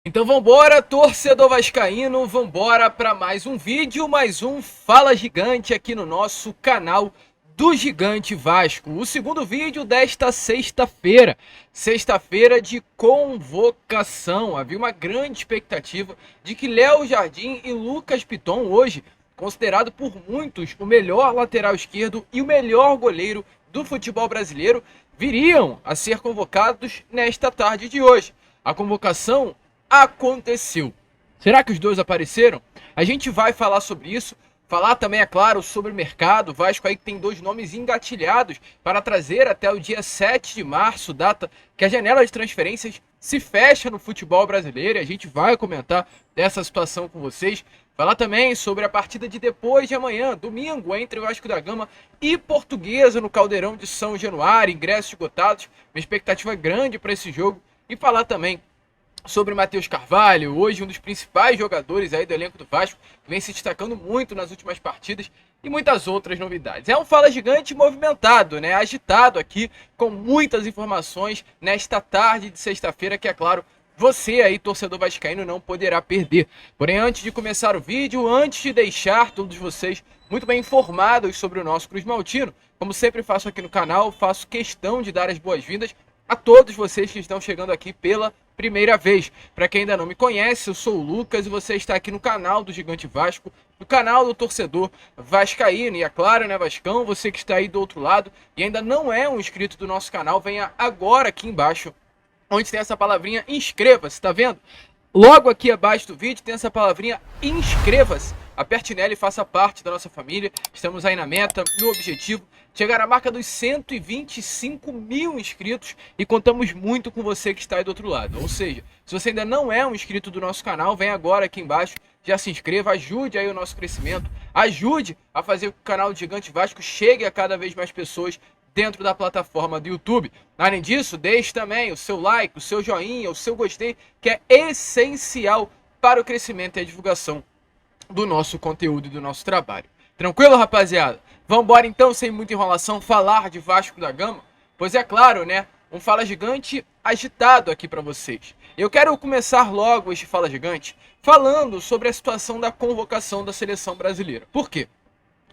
Então vambora, torcedor vascaíno, vambora para mais um vídeo, mais um Fala Gigante aqui no nosso canal do Gigante Vasco. O segundo vídeo desta sexta-feira de convocação. Havia uma grande expectativa de que Léo Jardim e Lucas Piton, hoje considerado por muitos o melhor lateral esquerdo e o melhor goleiro do futebol brasileiro, viriam a ser convocados nesta tarde de hoje. A convocação aconteceu. Será que os dois apareceram? A gente vai falar sobre isso, falar também, é claro, sobre o mercado. O Vasco aí tem dois nomes engatilhados para trazer até o dia 7 de março, data que a janela de transferências se fecha no futebol brasileiro, e a gente vai comentar dessa situação com vocês. Falar também sobre a partida de depois de amanhã, domingo, entre o Vasco da Gama e Portuguesa no Caldeirão de São Januário, ingressos esgotados, uma expectativa grande para esse jogo. E falar também sobre o Matheus Carvalho, hoje um dos principais jogadores aí do elenco do Vasco, que vem se destacando muito nas últimas partidas, e muitas outras novidades. É um Fala Gigante movimentado, né? Agitado aqui, com muitas informações nesta tarde de sexta-feira, que é claro, você aí, torcedor vascaíno, não poderá perder. Porém, antes de começar o vídeo, antes de deixar todos vocês muito bem informados sobre o nosso Cruz Maltino, como sempre faço aqui no canal, faço questão de dar as boas-vindas a todos vocês que estão chegando aqui pela primeira vez. Para quem ainda não me conhece, eu sou o Lucas e você está aqui no canal do Gigante Vasco, no canal do torcedor vascaíno. E é claro, né, Vascão, você que está aí do outro lado e ainda não é um inscrito do nosso canal, venha agora aqui embaixo, onde tem essa palavrinha inscreva-se, tá vendo? Logo aqui abaixo do vídeo tem essa palavrinha inscreva-se. Aperte nela e faça parte da nossa família. Estamos aí na meta, no objetivo, chegar à marca dos 125 mil inscritos, e contamos muito com você que está aí do outro lado. Ou seja, se você ainda não é um inscrito do nosso canal, vem agora aqui embaixo, já se inscreva, ajude aí o nosso crescimento, ajude a fazer com que o canal do Gigante Vasco chegue a cada vez mais pessoas dentro da plataforma do YouTube. Além disso, deixe também o seu like, o seu joinha, o seu gostei, que é essencial para o crescimento e a divulgação do nosso conteúdo e do nosso trabalho. Tranquilo, rapaziada? Vamos embora então, sem muita enrolação, falar de Vasco da Gama? Pois é claro, né? Um Fala Gigante agitado aqui para vocês. Eu quero começar logo este Fala Gigante falando sobre a situação da convocação da seleção brasileira. Por quê?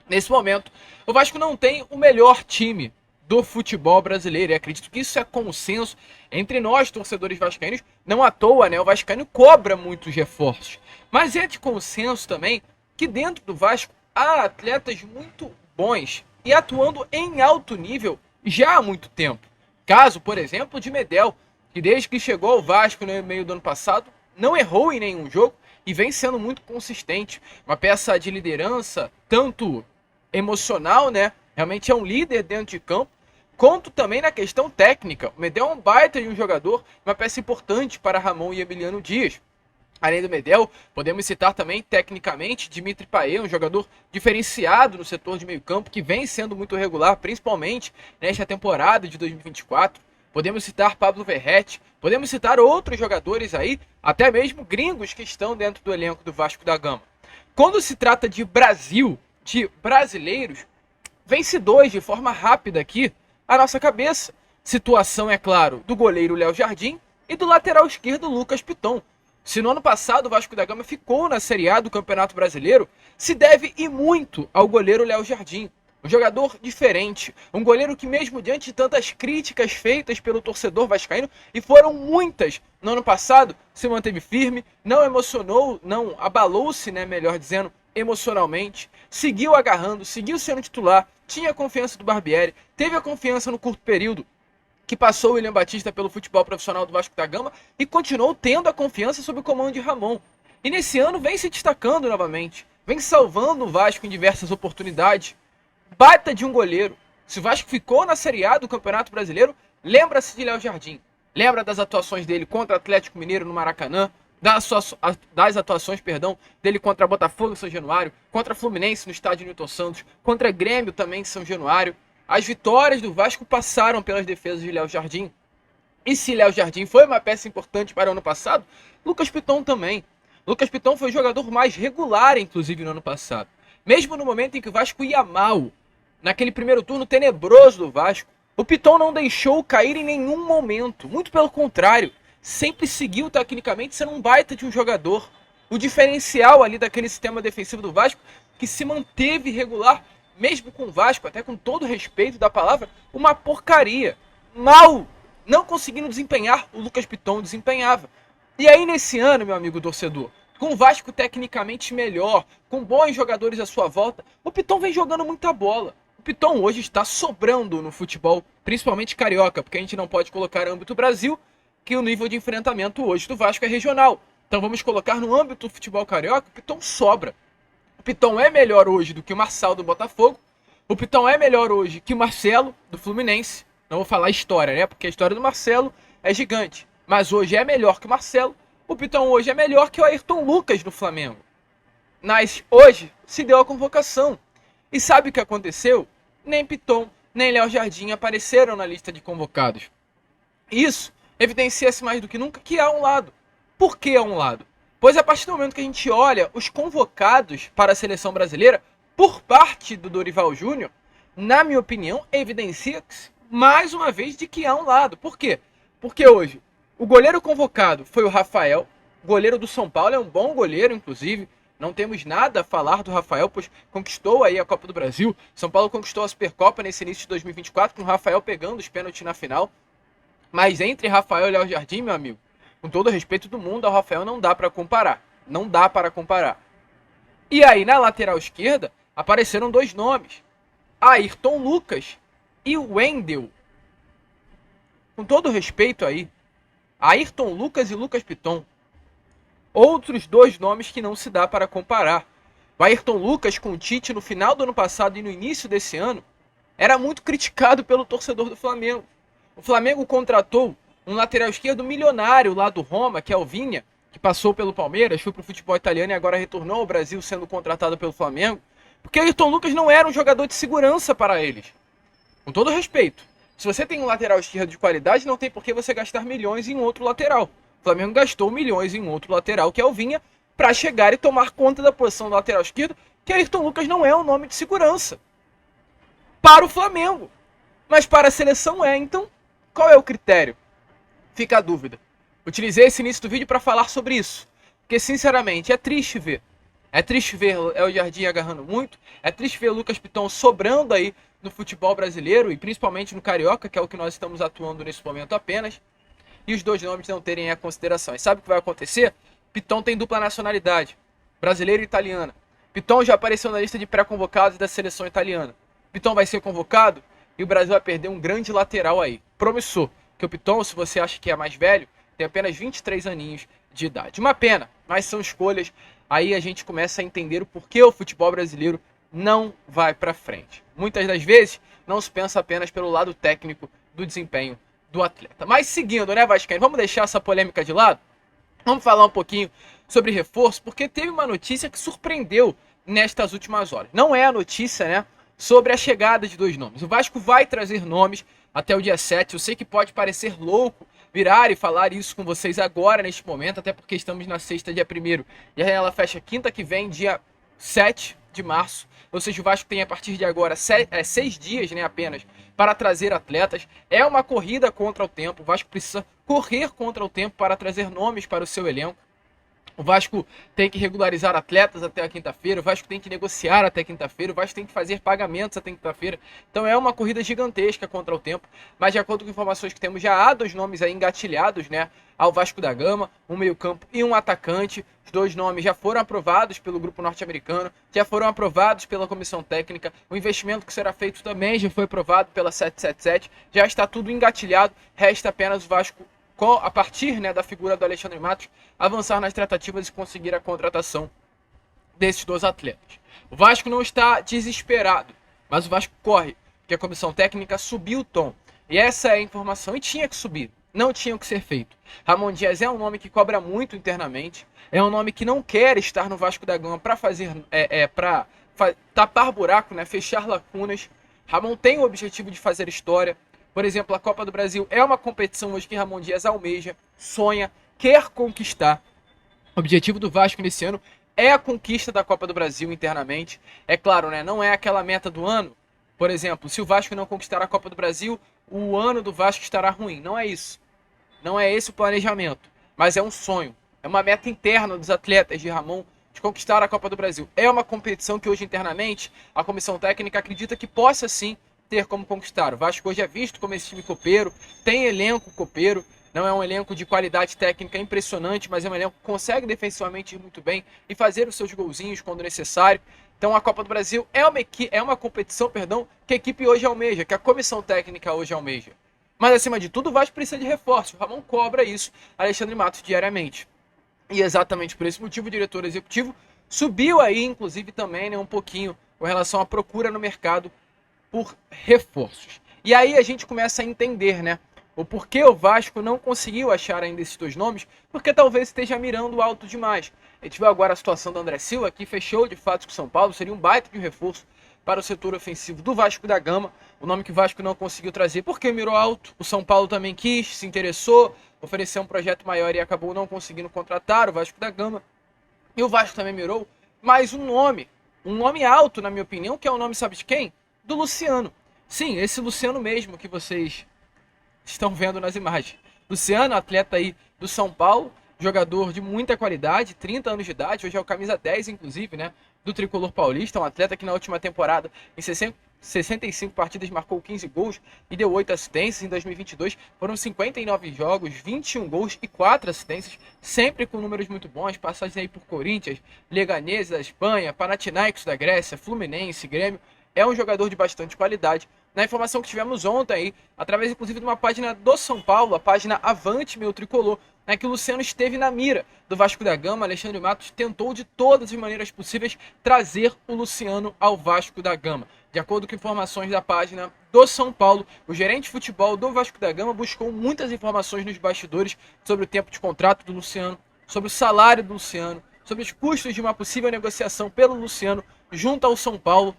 Nesse momento, o Vasco não tem o melhor time do futebol brasileiro, e acredito que isso é consenso entre nós, torcedores vascaínos. Não à toa, né? O vascaíno cobra muitos reforços, mas é de consenso também que dentro do Vasco há atletas muito bons e atuando em alto nível já há muito tempo. Caso, por exemplo, de Medel, que desde que chegou ao Vasco no meio do ano passado, não errou em nenhum jogo e vem sendo muito consistente. Uma peça de liderança, tanto emocional, né? Realmente é um líder dentro de campo, quanto também na questão técnica. O Medel é um baita de um jogador, uma peça importante para Ramon e Emiliano Dias. Além do Medel, podemos citar também, tecnicamente, Dimitri Payet, um jogador diferenciado no setor de meio campo, que vem sendo muito regular, principalmente nesta temporada de 2024. Podemos citar Pablo Verratti, podemos citar outros jogadores aí, até mesmo gringos que estão dentro do elenco do Vasco da Gama. Quando se trata de Brasil, de brasileiros, vence dois de forma rápida aqui a nossa cabeça. Situação, é claro, do goleiro Léo Jardim e do lateral esquerdo Lucas Piton. Se no ano passado o Vasco da Gama ficou na Série A do Campeonato Brasileiro, se deve e muito ao goleiro Léo Jardim. Um jogador diferente, um goleiro que mesmo diante de tantas críticas feitas pelo torcedor vascaíno, e foram muitas no ano passado, se manteve firme, não emocionou, não abalou-se, né, melhor dizendo, emocionalmente, seguiu agarrando, seguiu sendo titular, tinha a confiança do Barbieri, teve a confiança no curto período que passou o William Batista pelo futebol profissional do Vasco da Gama e continuou tendo a confiança sob o comando de Ramon. E nesse ano vem se destacando novamente, vem salvando o Vasco em diversas oportunidades. Baita de um goleiro. Se o Vasco ficou na Série A do Campeonato Brasileiro, lembra-se de Léo Jardim. Lembra das atuações dele contra o Atlético Mineiro no Maracanã, das atuações dele contra Botafogo em São Januário, contra Fluminense no estádio Newton Santos, contra Grêmio também em São Januário. As vitórias do Vasco passaram pelas defesas de Léo Jardim. E se Léo Jardim foi uma peça importante para o ano passado, Lucas Piton também. Lucas Piton foi o jogador mais regular, inclusive, no ano passado. Mesmo no momento em que o Vasco ia mal, naquele primeiro turno tenebroso do Vasco, o Piton não deixou cair em nenhum momento. Muito pelo contrário, sempre seguiu tecnicamente sendo um baita de um jogador. O diferencial ali daquele sistema defensivo do Vasco, que se manteve regular, mesmo com o Vasco, até com todo o respeito da palavra, uma porcaria. Mal, não conseguindo desempenhar, o Lucas Piton desempenhava. E aí nesse ano, meu amigo torcedor, com o Vasco tecnicamente melhor, com bons jogadores à sua volta, o Piton vem jogando muita bola. O Piton hoje está sobrando no futebol, principalmente carioca, porque a gente não pode colocar âmbito Brasil, que o nível de enfrentamento hoje do Vasco é regional. Então vamos colocar no âmbito do futebol carioca, o Piton sobra. O Piton é melhor hoje do que o Marçal do Botafogo. O Piton é melhor hoje que o Marcelo do Fluminense. Não vou falar história, né? Porque a história do Marcelo é gigante. Mas hoje é melhor que o Marcelo. O Piton hoje é melhor que o Ayrton Lucas do Flamengo. Mas hoje se deu a convocação. E sabe o que aconteceu? Nem Piton, nem Léo Jardim apareceram na lista de convocados. Isso evidencia-se mais do que nunca que há um lado. Por que há um lado? Pois a partir do momento que a gente olha os convocados para a seleção brasileira por parte do Dorival Júnior, na minha opinião, evidencia-se mais uma vez de que há um lado. Por quê? Porque hoje o goleiro convocado foi o Rafael, goleiro do São Paulo, é um bom goleiro, inclusive. Não temos nada a falar do Rafael, pois conquistou aí a Copa do Brasil. São Paulo conquistou a Supercopa nesse início de 2024, com o Rafael pegando os pênaltis na final. Mas entre Rafael e Léo Jardim, meu amigo, com todo o respeito do mundo, ao Rafael não dá para comparar. Não dá para comparar. E aí, na lateral esquerda, apareceram dois nomes. Ayrton Lucas e o Wendel. Com todo o respeito aí, Ayrton Lucas e Lucas Piton. Outros dois nomes que não se dá para comparar. O Ayrton Lucas com o Tite no final do ano passado e no início desse ano era muito criticado pelo torcedor do Flamengo. O Flamengo contratou um lateral esquerdo milionário lá do Roma, que é o Vinha, que passou pelo Palmeiras, foi para o futebol italiano e agora retornou ao Brasil sendo contratado pelo Flamengo, porque Ayrton Lucas não era um jogador de segurança para eles. Com todo respeito, se você tem um lateral esquerdo de qualidade, não tem por que você gastar milhões em outro lateral. O Flamengo gastou milhões em outro lateral, que é o Vinha, para chegar e tomar conta da posição do lateral esquerdo, que Ayrton Lucas não é um nome de segurança para o Flamengo, mas para a seleção é. Então, qual é o critério? Fica a dúvida. Utilizei esse início do vídeo para falar sobre isso, porque sinceramente é triste ver. É triste ver o Jardim agarrando muito, é triste ver o Lucas Piton sobrando aí no futebol brasileiro e principalmente no carioca, que é o que nós estamos atuando nesse momento apenas, e os dois nomes não terem a consideração. E sabe o que vai acontecer? Piton tem dupla nacionalidade, brasileira e italiana. Piton já apareceu na lista de pré-convocados da seleção italiana. Piton vai ser convocado e o Brasil vai perder um grande lateral aí. Promissor, que o Piton, se você acha que é mais velho, tem apenas 23 aninhos de idade. Uma pena, mas são escolhas. Aí a gente começa a entender o porquê o futebol brasileiro não vai para frente. Muitas das vezes não se pensa apenas pelo lado técnico do desempenho do atleta. Mas seguindo, né, Vascaíno, vamos deixar essa polêmica de lado? Vamos falar um pouquinho sobre reforço, porque teve uma notícia que surpreendeu nestas últimas horas. Não é a notícia, né, sobre a chegada de dois nomes. O Vasco vai trazer nomes até o dia 7. Eu sei que pode parecer louco virar e falar isso com vocês agora, neste momento, até porque estamos na sexta, dia 1º, e a janela fecha quinta que vem, dia 7 de março. Ou seja, o Vasco tem a partir de agora 6 dias, né, apenas, para trazer atletas. É uma corrida contra o tempo. O Vasco precisa correr contra o tempo para trazer nomes para o seu elenco. O Vasco tem que regularizar atletas até a quinta-feira, o Vasco tem que negociar até quinta-feira, o Vasco tem que fazer pagamentos até quinta-feira. Então é uma corrida gigantesca contra o tempo, mas de acordo com informações que temos, já há dois nomes aí engatilhados, né, ao Vasco da Gama, um meio-campo e um atacante. Os dois nomes já foram aprovados pelo grupo norte-americano, já foram aprovados pela comissão técnica. O investimento que será feito também já foi aprovado pela 777, já está tudo engatilhado, resta apenas o Vasco, a partir, né, da figura do Alexandre Matos, avançar nas tratativas e conseguir a contratação desses dois atletas. O Vasco não está desesperado, mas o Vasco corre, porque a comissão técnica subiu o tom. E essa é a informação, e tinha que subir, não tinha o que ser feito. Ramon Dias é um nome que cobra muito internamente, é um nome que não quer estar no Vasco da Gama para fazer, para tapar buraco, né, fechar lacunas. Ramon tem o objetivo de fazer história. Por exemplo, a Copa do Brasil é uma competição hoje que Ramon Dias almeja, sonha, quer conquistar. O objetivo do Vasco nesse ano é a conquista da Copa do Brasil internamente. É claro, né, não é aquela meta do ano. Por exemplo, se o Vasco não conquistar a Copa do Brasil, o ano do Vasco estará ruim. Não é isso. não é esse o planejamento, mas é um sonho, é uma meta interna dos atletas de Ramon de conquistar a Copa do Brasil. É uma competição que hoje internamente a comissão técnica acredita que possa sim ter como conquistar. O Vasco hoje é visto como esse time copeiro, tem elenco copeiro, não é um elenco de qualidade técnica impressionante, mas é um elenco que consegue defensivamente ir muito bem e fazer os seus golzinhos quando necessário. Então a Copa do Brasil é uma competição, que a equipe hoje almeja, que a comissão técnica hoje almeja. Mas acima de tudo, o Vasco precisa de reforço. O Ramon cobra isso, Alexandre Matos, diariamente. E exatamente por esse motivo o diretor executivo subiu aí, inclusive, também, né, um pouquinho com relação à procura no mercado por reforços. E aí a gente começa a entender, né, o porquê o Vasco não conseguiu achar ainda esses dois nomes, porque talvez esteja mirando alto demais. A gente viu agora a situação do André Silva, que fechou de fato com o São Paulo, seria um baita de um reforço para o setor ofensivo do Vasco da Gama, o nome que o Vasco não conseguiu trazer porque mirou alto, o São Paulo também quis, se interessou, ofereceu um projeto maior e acabou não conseguindo contratar o Vasco da Gama, e o Vasco também mirou mais um nome alto, na minha opinião, que é o nome, sabe de quem? Do Luciano. Sim, esse Luciano mesmo que vocês estão vendo nas imagens. Luciano, atleta aí do São Paulo, jogador de muita qualidade, 30 anos de idade, hoje é o camisa 10, inclusive, né, do Tricolor Paulista, um atleta que na última temporada, em 65 partidas, marcou 15 gols e deu 8 assistências. Em 2022 foram 59 jogos, 21 gols e 4 assistências, sempre com números muito bons, passagens aí por Corinthians, Leganés da Espanha, Panathinaikos da Grécia, Fluminense, Grêmio. É um jogador de bastante qualidade. Na informação que tivemos ontem aí, através inclusive de uma página do São Paulo, a página Avante Meu Tricolor, né, que o Luciano esteve na mira do Vasco da Gama. Alexandre Matos tentou de todas as maneiras possíveis trazer o Luciano ao Vasco da Gama. De acordo com informações da página do São Paulo, o gerente de futebol do Vasco da Gama buscou muitas informações nos bastidores sobre o tempo de contrato do Luciano, sobre o salário do Luciano, sobre os custos de uma possível negociação pelo Luciano junto ao São Paulo,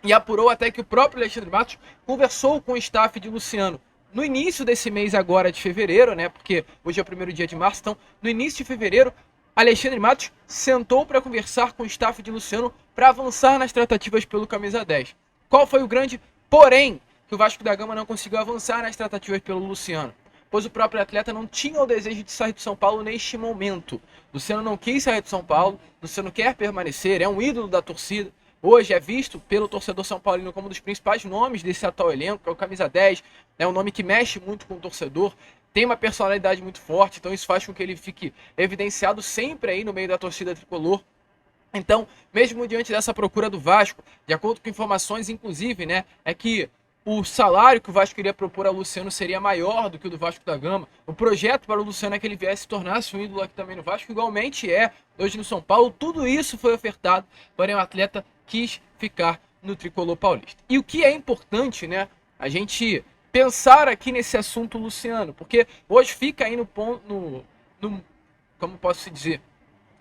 e apurou até que o próprio Alexandre Matos conversou com o staff de Luciano no início desse mês agora de fevereiro, né? Porque hoje é o primeiro dia de março, então no início de fevereiro, Alexandre Matos sentou para conversar com o staff de Luciano para avançar nas tratativas pelo camisa 10. Qual foi o grande porém que o Vasco da Gama não conseguiu avançar nas tratativas pelo Luciano? Pois o próprio atleta não tinha o desejo de sair do São Paulo neste momento. Luciano não quis sair do São Paulo, Luciano quer permanecer, é um ídolo da torcida. Hoje é visto pelo torcedor são paulino como um dos principais nomes desse atual elenco, que é o camisa 10, é um nome que mexe muito com o torcedor, tem uma personalidade muito forte, então isso faz com que ele fique evidenciado sempre aí no meio da torcida tricolor. Então, mesmo diante dessa procura do Vasco, de acordo com informações, inclusive, né, é que o salário que o Vasco iria propor ao Luciano seria maior do que o do Vasco da Gama. O projeto para o Luciano é que ele viesse se tornasse um ídolo aqui também no Vasco, igualmente é hoje no São Paulo. Tudo isso foi ofertado, porém o atleta quis ficar no Tricolor Paulista. E o que é importante, né, a gente pensar aqui nesse assunto Luciano, porque hoje fica aí no ponto, como posso dizer,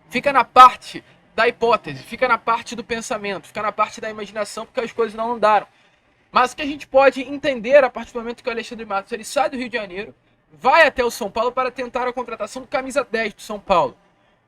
fica na parte da hipótese, fica na parte do pensamento, fica na parte da imaginação, porque as coisas não andaram. Mas o que a gente pode entender a partir do momento que o Alexandre Matos ele sai do Rio de Janeiro, vai até o São Paulo para tentar a contratação do camisa 10 do São Paulo,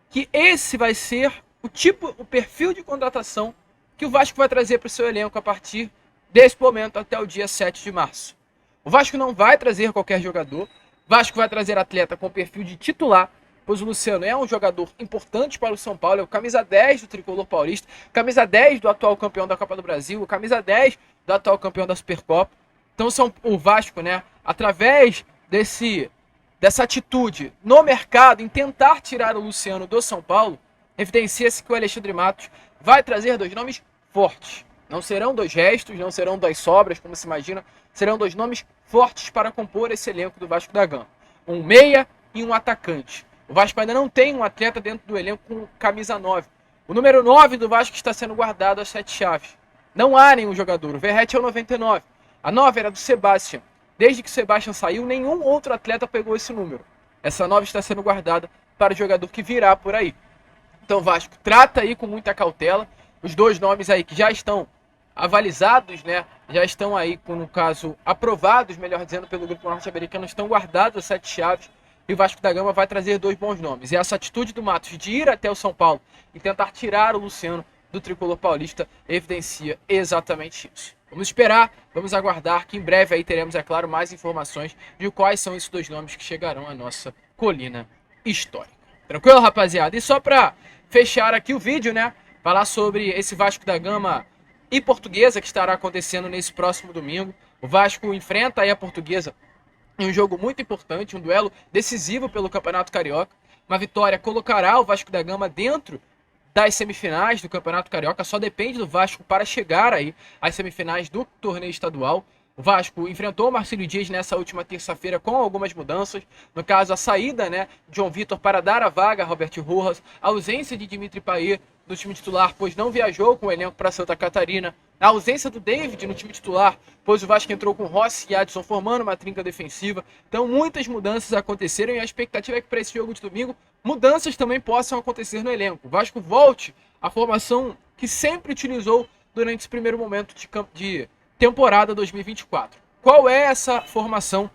que esse vai ser o perfil de contratação que o Vasco vai trazer para o seu elenco a partir desse momento até o dia 7 de março. O Vasco não vai trazer qualquer jogador, o Vasco vai trazer atleta com perfil de titular, pois o Luciano é um jogador importante para o São Paulo, é o camisa 10 do Tricolor Paulista, camisa 10 do atual campeão da Copa do Brasil, o camisa 10 do atual campeão da Supercopa. Então o Vasco, né, através dessa atitude no mercado em tentar tirar o Luciano do São Paulo, evidencia-se que o Alexandre Matos vai trazer dois nomes fortes. Não serão dois restos, não serão duas sobras, como se imagina, serão dois nomes fortes para compor esse elenco do Vasco da Gama. Um meia e um atacante. O Vasco ainda não tem um atleta dentro do elenco com camisa 9. O número 9 do Vasco está sendo guardado às 7 chaves. Não há nenhum jogador. O Verratti é o 99. A 9 era do Sebastião. Desde que o Sebastião saiu, nenhum outro atleta pegou esse número. Essa 9 está sendo guardada para o jogador que virá por aí. Então o Vasco trata aí com muita cautela. Os dois nomes aí que já estão avalizados, né? Já estão aí, no caso, aprovados, melhor dizendo, pelo grupo norte-americano, estão guardados às 7 chaves. E o Vasco da Gama vai trazer dois bons nomes. E essa atitude do Matos de ir até o São Paulo e tentar tirar o Luciano do Tricolor Paulista evidencia exatamente isso. Vamos esperar, vamos aguardar que em breve aí teremos, é claro, mais informações de quais são esses dois nomes que chegarão à nossa colina histórica. Tranquilo, rapaziada? E só para fechar aqui o vídeo, né? Falar sobre esse Vasco da Gama e Portuguesa que estará acontecendo nesse próximo domingo. O Vasco enfrenta aí a Portuguesa em um jogo muito importante, um duelo decisivo pelo Campeonato Carioca. Uma vitória colocará o Vasco da Gama dentro das semifinais do Campeonato Carioca. Só depende do Vasco para chegar aí às semifinais do torneio estadual. O Vasco enfrentou o Marcílio Dias nessa última terça-feira com algumas mudanças. No caso, a saída, né, de João Vitor para dar a vaga a Robert Rojas, a ausência de Dimitri Payet do time titular, pois não viajou com o elenco para Santa Catarina, a ausência do David no time titular, pois o Vasco entrou com Rossi e Adson formando uma trinca defensiva. Então muitas mudanças aconteceram e a expectativa é que para esse jogo de domingo mudanças também possam acontecer no elenco. O Vasco volte à formação que sempre utilizou durante esse primeiro momento de temporada 2024. Qual é essa formação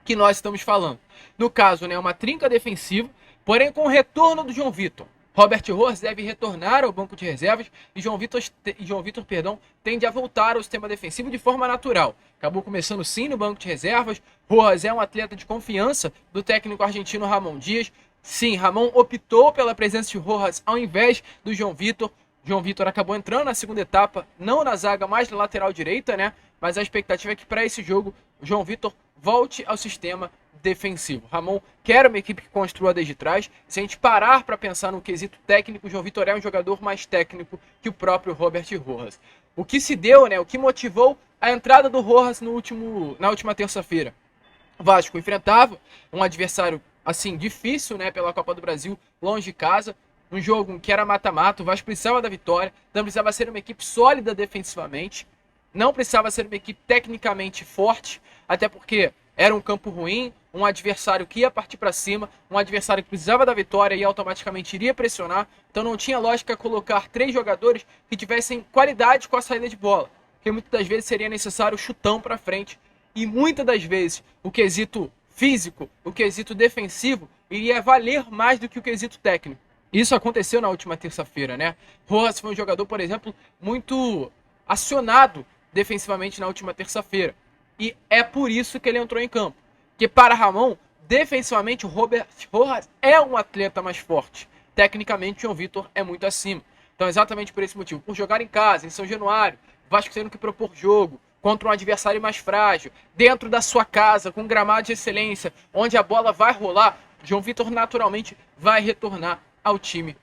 que nós estamos falando? No caso, né, uma trinca defensiva, porém com o retorno do João Vitor. Robert Rojas deve retornar ao banco de reservas e João Vitor, tende a voltar ao sistema defensivo de forma natural. Acabou começando sim no banco de reservas. Rojas é um atleta de confiança do técnico argentino Ramon Dias. Sim, Ramon optou pela presença de Rojas ao invés do João Vitor. João Vitor acabou entrando na segunda etapa, não na zaga, mas na lateral direita, né? Mas a expectativa é que para esse jogo, o João Vitor volte ao sistema defensivo. Ramon quer uma equipe que construa desde trás. Se a gente parar para pensar no quesito técnico, o João Vitor é um jogador mais técnico que o próprio Robert Rojas. O que se deu, né? O que motivou a entrada do Rojas na última terça-feira? O Vasco enfrentava um adversário assim difícil, né? Pela Copa do Brasil, longe de casa. Um jogo que era mata-mata, o Vasco precisava da vitória, não precisava ser uma equipe sólida defensivamente, não precisava ser uma equipe tecnicamente forte, até porque era um campo ruim, um adversário que ia partir para cima, um adversário que precisava da vitória e automaticamente iria pressionar, então não tinha lógica colocar 3 jogadores que tivessem qualidade com a saída de bola, porque muitas das vezes seria necessário chutão para frente, e muitas das vezes o quesito físico, o quesito defensivo, iria valer mais do que o quesito técnico. Isso aconteceu na última terça-feira, né? Rojas foi um jogador, por exemplo, muito acionado defensivamente na última terça-feira. E é por isso que ele entrou em campo. Porque para Ramon, defensivamente, o Robert Rojas é um atleta mais forte. Tecnicamente, o João Vitor é muito acima. Então, exatamente por esse motivo. Por jogar em casa, em São Januário, Vasco tendo que propor jogo contra um adversário mais frágil, dentro da sua casa, com gramado de excelência, onde a bola vai rolar, João Vitor naturalmente vai retornar ao time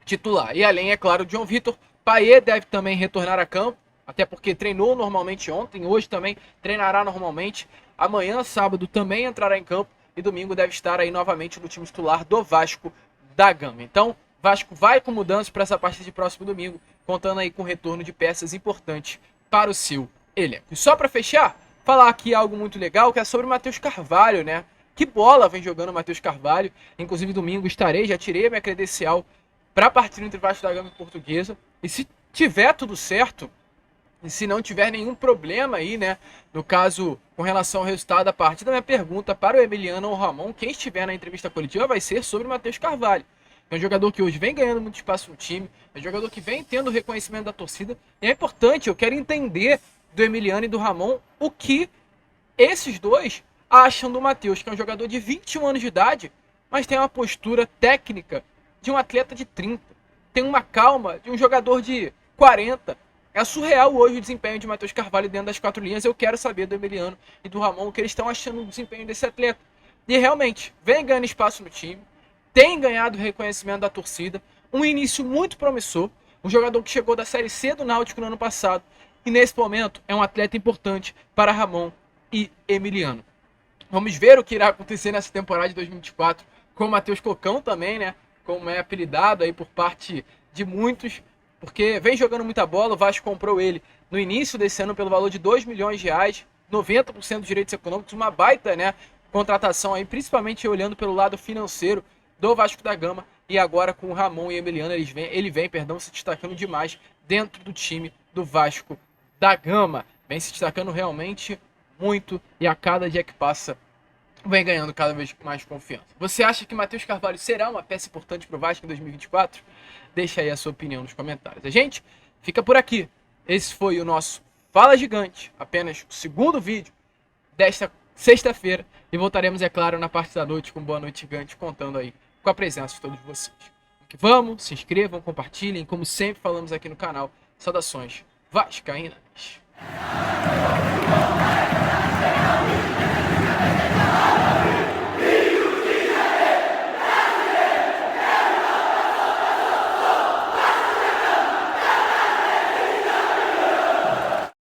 titular. E além, é claro, de João Vitor, Payet deve também retornar a campo, até porque treinou normalmente ontem, hoje também treinará normalmente, amanhã, sábado, também entrará em campo e domingo deve estar aí novamente no time titular do Vasco da Gama. Então, Vasco vai com mudanças para essa partida de próximo domingo, contando aí com o retorno de peças importantes para o seu elenco. E só para fechar, falar aqui algo muito legal, que é sobre o Matheus Carvalho, né? Que bola vem jogando o Matheus Carvalho. Inclusive, domingo estarei, já tirei a minha credencial para a partida entre Vasco da Gama e Portuguesa. E se tiver tudo certo, e se não tiver nenhum problema aí, né? No caso, com relação ao resultado da partida, minha pergunta para o Emiliano ou o Ramon, quem estiver na entrevista coletiva, vai ser sobre o Matheus Carvalho. É um jogador que hoje vem ganhando muito espaço no time, é um jogador que vem tendo reconhecimento da torcida. E é importante, eu quero entender do Emiliano e do Ramon o que esses dois acham do Matheus, que é um jogador de 21 anos de idade, mas tem uma postura técnica de um atleta de 30. Tem uma calma de um jogador de 40. É surreal hoje o desempenho de Matheus Carvalho dentro das 4 linhas. Eu quero saber do Emiliano e do Ramon o que eles estão achando do desempenho desse atleta. E realmente, vem ganhando espaço no time, tem ganhado reconhecimento da torcida, um início muito promissor, um jogador que chegou da Série C do Náutico no ano passado, e nesse momento é um atleta importante para Ramon e Emiliano. Vamos ver o que irá acontecer nessa temporada de 2024 com o Matheus Cocão também, né? Como é apelidado aí por parte de muitos, porque vem jogando muita bola. O Vasco comprou ele no início desse ano pelo valor de R$2 milhões, 90% dos direitos econômicos, uma baita, né, contratação aí, principalmente olhando pelo lado financeiro do Vasco da Gama. E agora com o Ramon e Emiliano, ele vem se destacando demais dentro do time do Vasco da Gama. Vem se destacando realmente muito e a cada dia que passa vem ganhando cada vez mais confiança. Você acha que Matheus Carvalho será uma peça importante para o Vasco em 2024? Deixa aí a sua opinião nos comentários. A gente fica por aqui. Esse foi o nosso Fala Gigante, apenas o segundo vídeo desta sexta-feira. E voltaremos, é claro, na parte da noite com Boa Noite Gigante, contando aí com a presença de todos vocês. Vamos, se inscrevam, compartilhem, como sempre falamos aqui no canal. Saudações vascaínas.